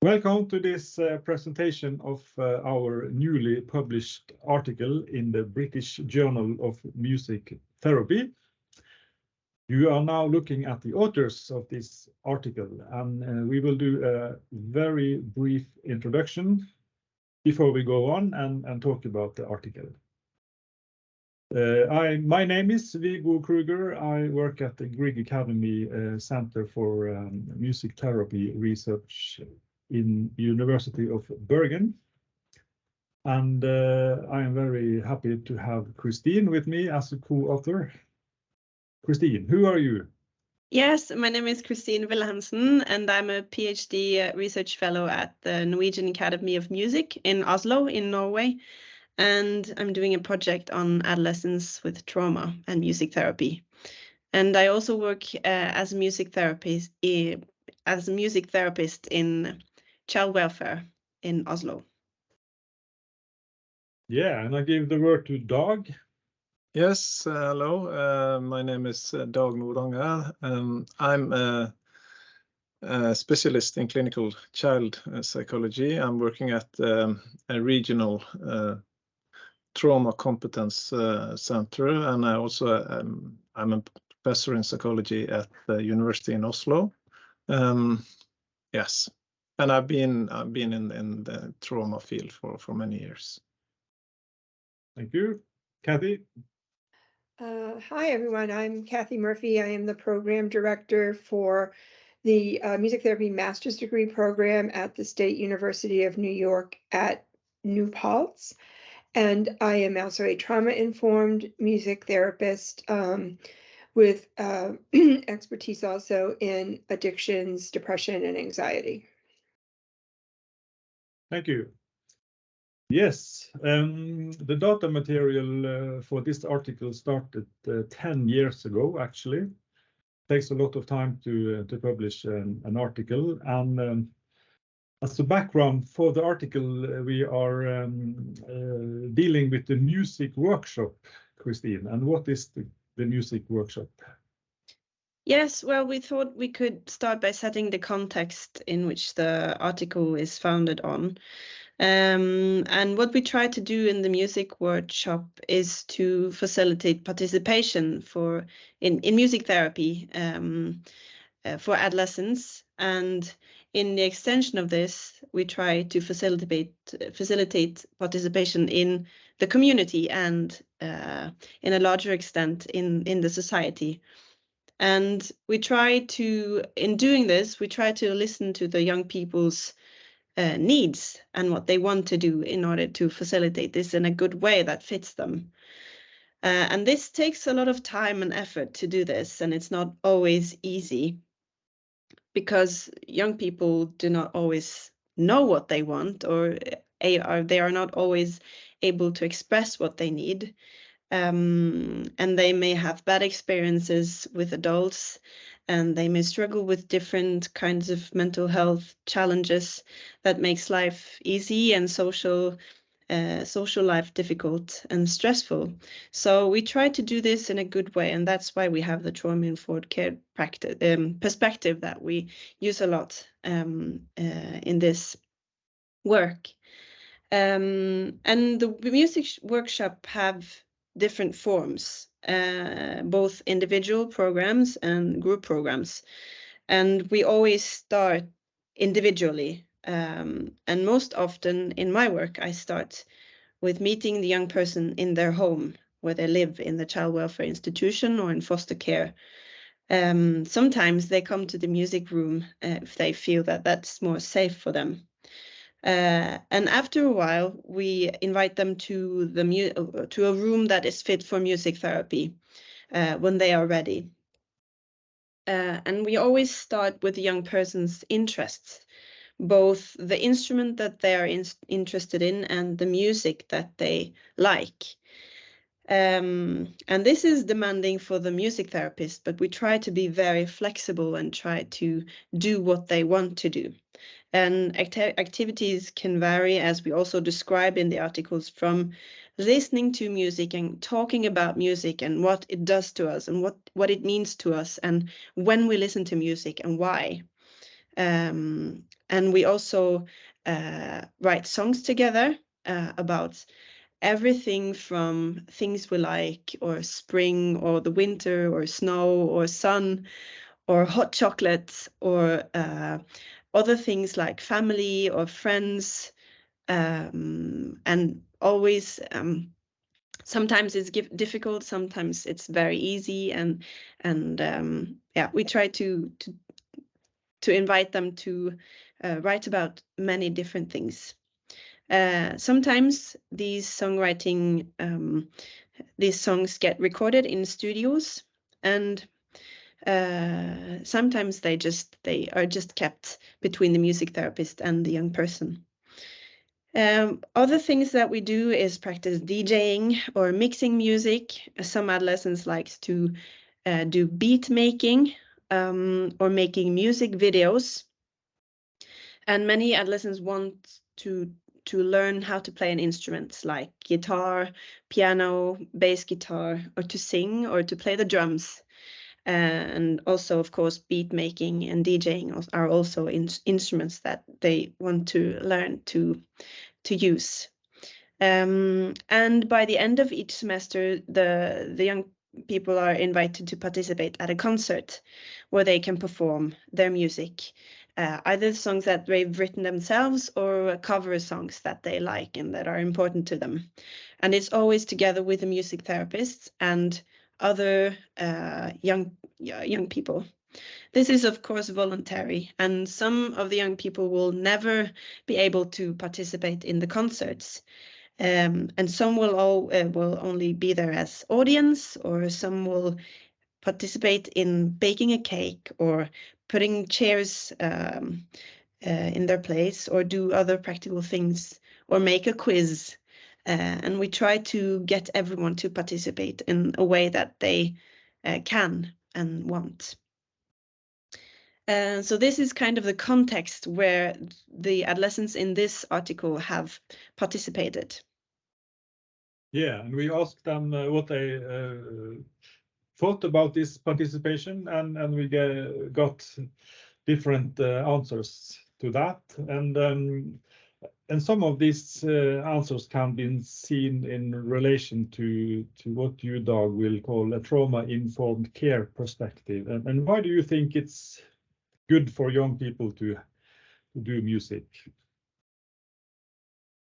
Welcome to this presentation of our newly published article in the British Journal of Music Therapy. You are now looking at the authors of this article, and we will do a very brief introduction before we go on and talk about the article. My name is Viggo Krüger. I work at the Grieg Academy Center for Music Therapy Research in University of Bergen. And I am very happy to have Christine with me as a co-author. Christine, who are you? Yes, my name is Kathleen Wilhelmsen, and I'm a PhD research fellow at the Norwegian Academy of Music in Oslo, in Norway. And I'm doing a project on adolescents with trauma and music therapy. And I also work as a music therapist in child welfare in Oslo. Yeah, and I give the word to Dag. Yes, hello. My name is Dag Nordanger. I'm a specialist in clinical child psychology. I'm working at a regional trauma competence center, and I also I'm a professor in psychology at the university in Oslo. Yes, and I've been in the trauma field for many years. Thank you. Kathy? Hi, everyone. I'm Kathleen Murphy. I am the program director for the Music Therapy Master's Degree program at the State University of New York at New Paltz. And I am also a trauma-informed music therapist with expertise also in addictions, depression, and anxiety. Thank you. Yes, the data material for this article started 10 years ago, actually. It takes a lot of time to publish an article. And as a background for the article, we are dealing with the music workshop, Christine. And what is the music workshop? Yes, well, we thought we could start by setting the context in which the article is founded on. And what we try to do in the music workshop is to facilitate participation in music therapy for adolescents. And in the extension of this, we try to facilitate participation in the community and in a larger extent in the society. And in doing this, we try to listen to the young people's needs and what they want to do in order to facilitate this in a good way that fits them. And this takes a lot of time and effort to do this, and it's not always easy because young people do not always know what they want, or they are not always able to express what they need. And they may have bad experiences with adults, and they may struggle with different kinds of mental health challenges that makes life easy and social life difficult and stressful. So we try to do this in a good way, and that's why we have the trauma-informed care perspective that we use a lot in this work. And the music workshop have different forms, both individual programs and group programs. And we always start individually. And most often in my work, I start with meeting the young person in their home, where they live in the child welfare institution or in foster care. Sometimes they come to the music room if they feel that that's more safe for them. And after a while, we invite them to a room that is fit for music therapy when they are ready. And we always start with the young person's interests, both the instrument that they are interested in and the music that they like. And this is demanding for the music therapist, but we try to be very flexible and try to do what they want to do. And activities can vary, as we also describe in the articles, from listening to music and talking about music and what it does to us and what it means to us and when we listen to music and why. And we also write songs together about everything from things we like, or spring, or the winter, or snow, or sun, or hot chocolate, or other things like family or friends, and always sometimes it's difficult, sometimes it's very easy, and yeah, we try to invite them to write about many different things. Sometimes these songs get recorded in studios, and sometimes they are just kept between the music therapist and the young person. Other things that we do is practice DJing or mixing music. Some adolescents like to do beat making or making music videos. And many adolescents want to learn how to play an instrument like guitar, piano, bass guitar, or to sing or to play the drums. And also, of course, beat making and DJing are also instruments that they want to learn to use. And by the end of each semester, the young people are invited to participate at a concert where they can perform their music, either songs that they've written themselves or cover songs that they like and that are important to them. And it's always together with the music therapists and other young people. This is, of course, voluntary, and some of the young people will never be able to participate in the concerts. And some will only be there as audience, or some will participate in baking a cake or putting chairs in their place, or do other practical things, or make a quiz. And we try to get everyone to participate in a way that they can and want. So this is kind of the context where the adolescents in this article have participated. Yeah, and we asked them what they thought about this participation, and we got different answers to that. And some of these answers can be seen in relation to what you, Dag, will call a trauma-informed care perspective. And why do you think it's good for young people to do music?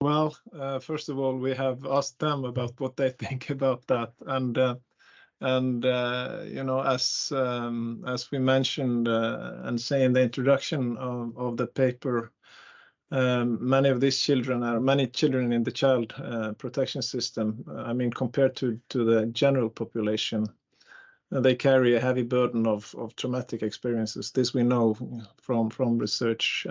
Well, first of all, we have asked them about what they think about that, and you know, as we mentioned and say in the introduction of the paper, many children in the child protection system, I mean, compared to the general population, they carry a heavy burden of traumatic experiences. This we know from research.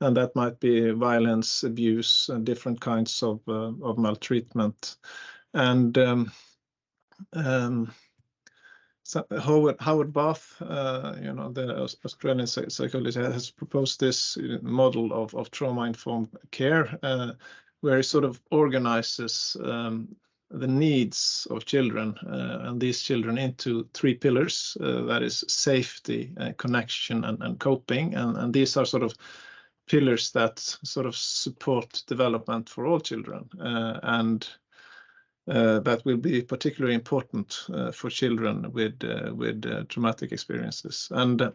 And that might be violence, abuse, and different kinds of maltreatment. And so Howard Bath, you know, the Australian psychologist, has proposed this model of trauma-informed care, where he sort of organizes the needs of children and these children into three pillars. That is safety, connection, and coping. And these are sort of pillars that sort of support development for all children, and that will be particularly important for children with traumatic experiences. And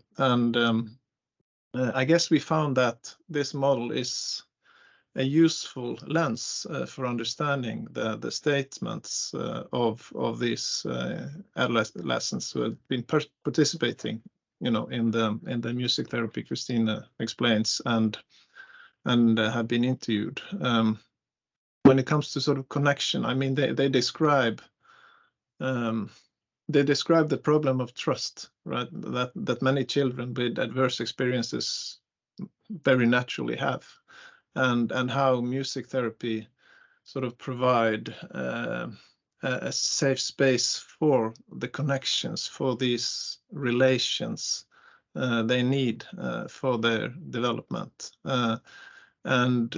I guess we found that this model is a useful lens for understanding the statements of these adolescents who have been participating, you know, in the music therapy Christina explains, and have been interviewed. When it comes to sort of connection, I mean, they describe the problem of trust, right? That many children with adverse experiences very naturally have, and how music therapy sort of provide a safe space for the connections, for these relations they need for their development. And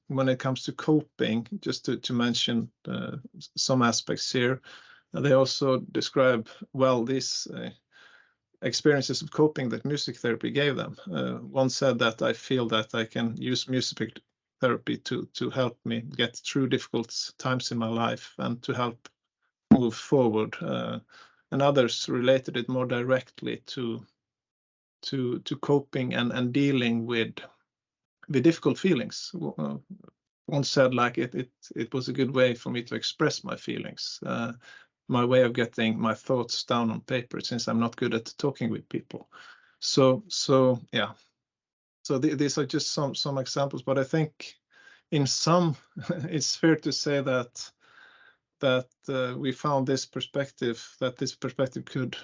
when it comes to coping, just to mention some aspects here, they also describe well this experiences of coping that music therapy gave them. One said that I feel that I can use music therapy to help me get through difficult times in my life and to help move forward. And others related it more directly to coping and dealing with difficult feelings. One said like it was a good way for me to express my feelings, my way of getting my thoughts down on paper, since I'm not good at talking with people. So yeah. So these are just some examples, but I think in some it's fair to say that we found this perspective could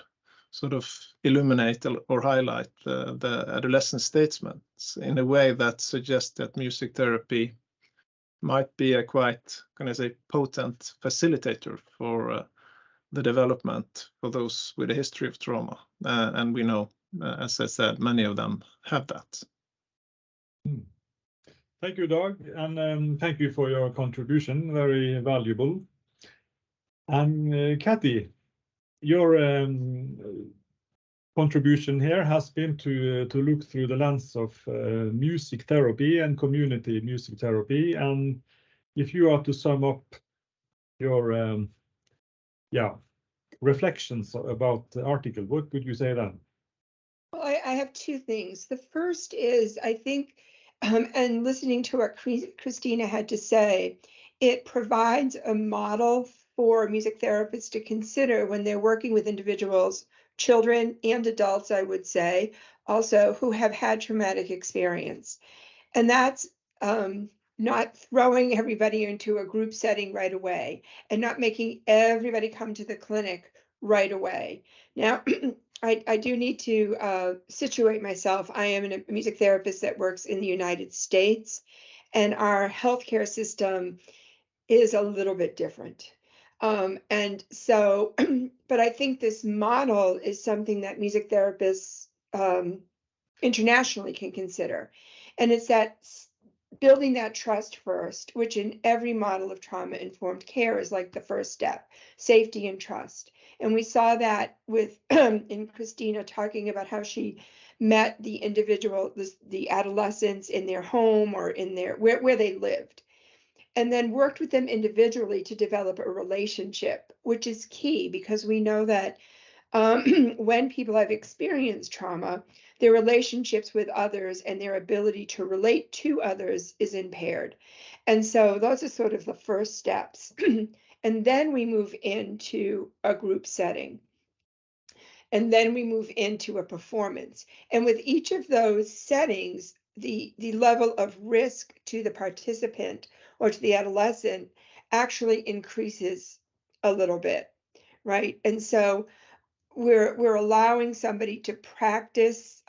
sort of illuminate or highlight the adolescent statements in a way that suggests that music therapy might be a quite, can I say, potent facilitator for the development for those with a history of trauma. And we know, as I said, many of them have that. Thank you, Dag, and thank you for your contribution, very valuable. And Kathy, your contribution here has been to look through the lens of music therapy and community music therapy. And if you are to sum up your reflections about the article, what would you say then? Well, I have two things. The first is, I think, and listening to what Christina had to say, it provides a model for music therapists to consider when they're working with individuals, children and adults, I would say, also who have had traumatic experience. And that's not throwing everybody into a group setting right away and not making everybody come to the clinic right away. Now, I do need to situate myself. I am a music therapist that works in the United States, and our healthcare system is a little bit different. And so, but I think this model is something that music therapists internationally can consider. And it's that building that trust first, which in every model of trauma-informed care is like the first step, safety and trust. And we saw that with in Christina talking about how she met the individual, the adolescents in their home or in their where they lived, and then worked with them individually to develop a relationship, which is key because we know that when people have experienced trauma, their relationships with others and their ability to relate to others is impaired. And so those are sort of the first steps. And then we move into a group setting. And then we move into a performance. And with each of those settings, the level of risk to the participant or to the adolescent actually increases a little bit, right? And so we're allowing somebody to practice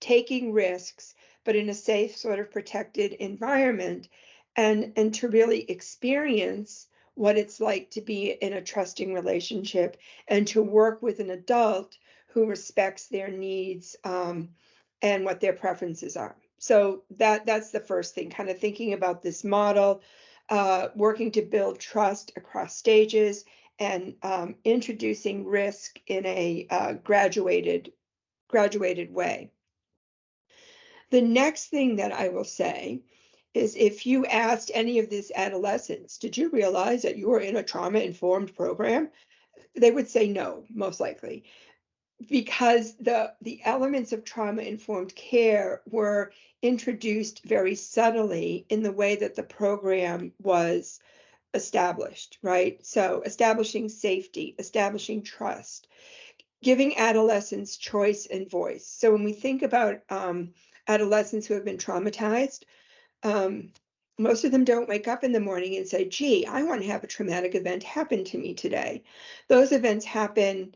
taking risks, but in a safe, sort of protected environment, and to really experience what it's like to be in a trusting relationship and to work with an adult who respects their needs and what their preferences are. So that's the first thing, kind of thinking about this model, working to build trust across stages, and introducing risk in a graduated way. The next thing that I will say is if you asked any of these adolescents, did you realize that you were in a trauma-informed program? They would say no, most likely, because the elements of trauma-informed care were introduced very subtly in the way that the program was established, right? So establishing safety, establishing trust, giving adolescents choice and voice. So when we think about adolescents who have been traumatized, most of them don't wake up in the morning and say, gee, I want to have a traumatic event happen to me today. Those events happen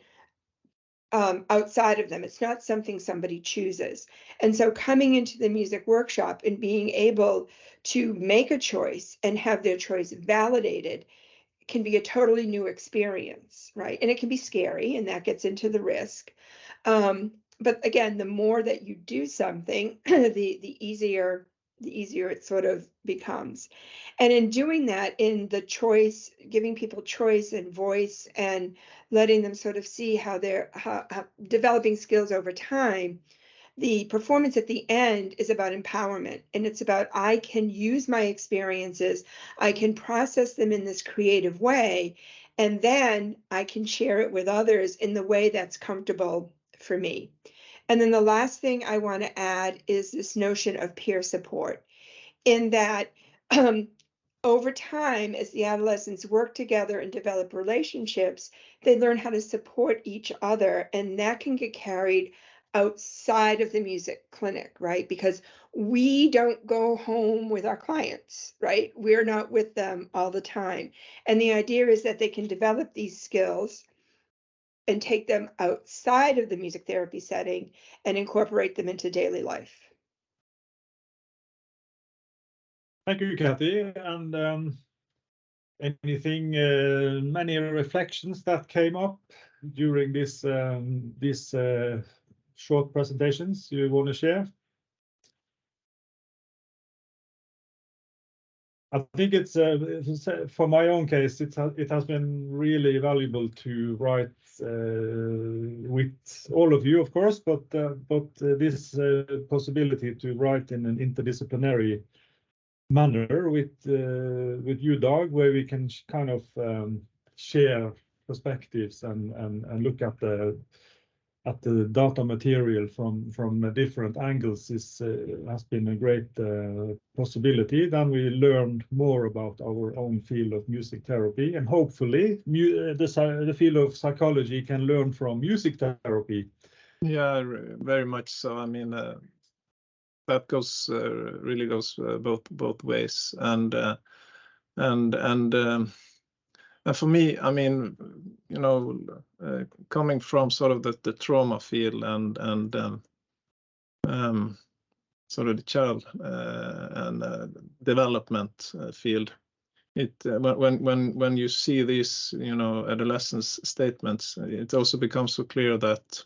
outside of them. It's not something somebody chooses. And so coming into the music workshop and being able to make a choice and have their choice validated can be a totally new experience, right? And it can be scary, and that gets into the risk. But again, the more that you do something, the easier the easier it sort of becomes. And in doing that, in the choice, giving people choice and voice and letting them sort of see how they're how developing skills over time, the performance at the end is about empowerment. And it's about, I can use my experiences, I can process them in this creative way, and then I can share it with others in the way that's comfortable for me. And then the last thing I want to add is this notion of peer support, in that over time, as the adolescents work together and develop relationships, they learn how to support each other, and that can get carried outside of the music clinic, right? Because we don't go home with our clients, right? We're not with them all the time. And the idea is that they can develop these skills and take them outside of the music therapy setting and incorporate them into daily life. Thank you, Kathy. And anything, many reflections that came up during this short presentations you want to share? I think it's for my own case, it has been really valuable to write with all of you, of course, but this possibility to write in an interdisciplinary manner with you, Dag, where we can kind of share perspectives and look at the data material from different angles has been a great possibility. Then we learned more about our own field of music therapy, and hopefully the field of psychology can learn from music therapy. Yeah, very much so. I mean, that goes really goes both ways, and for me, I mean, you know, coming from sort of the trauma field and sort of the child and development field, it when you see these, you know, adolescence statements, it also becomes so clear that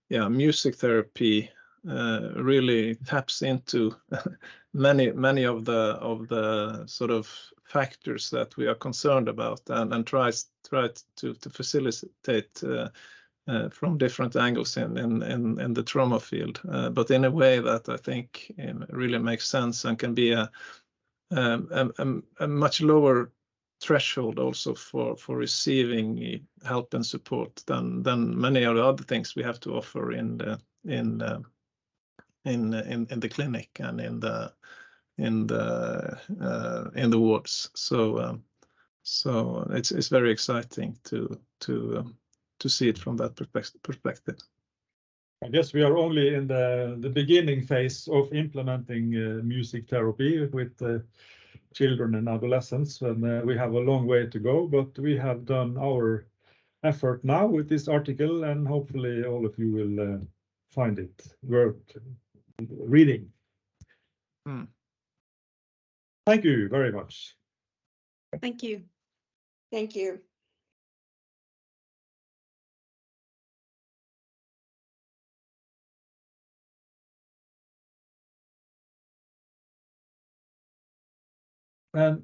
yeah, music therapy really taps into many of the sort of factors that we are concerned about, and tries to facilitate from different angles in the trauma field, but in a way that I think really makes sense and can be a much lower threshold also for receiving help and support than many of the other things we have to offer in the clinic and in the wards. So it's very exciting to see it from that perspective. I guess we are only in the beginning phase of implementing music therapy with children and adolescents, and we have a long way to go, but we have done our effort now with this article, and hopefully all of you will find it worth reading. Thank you very much. Thank you. Thank you. And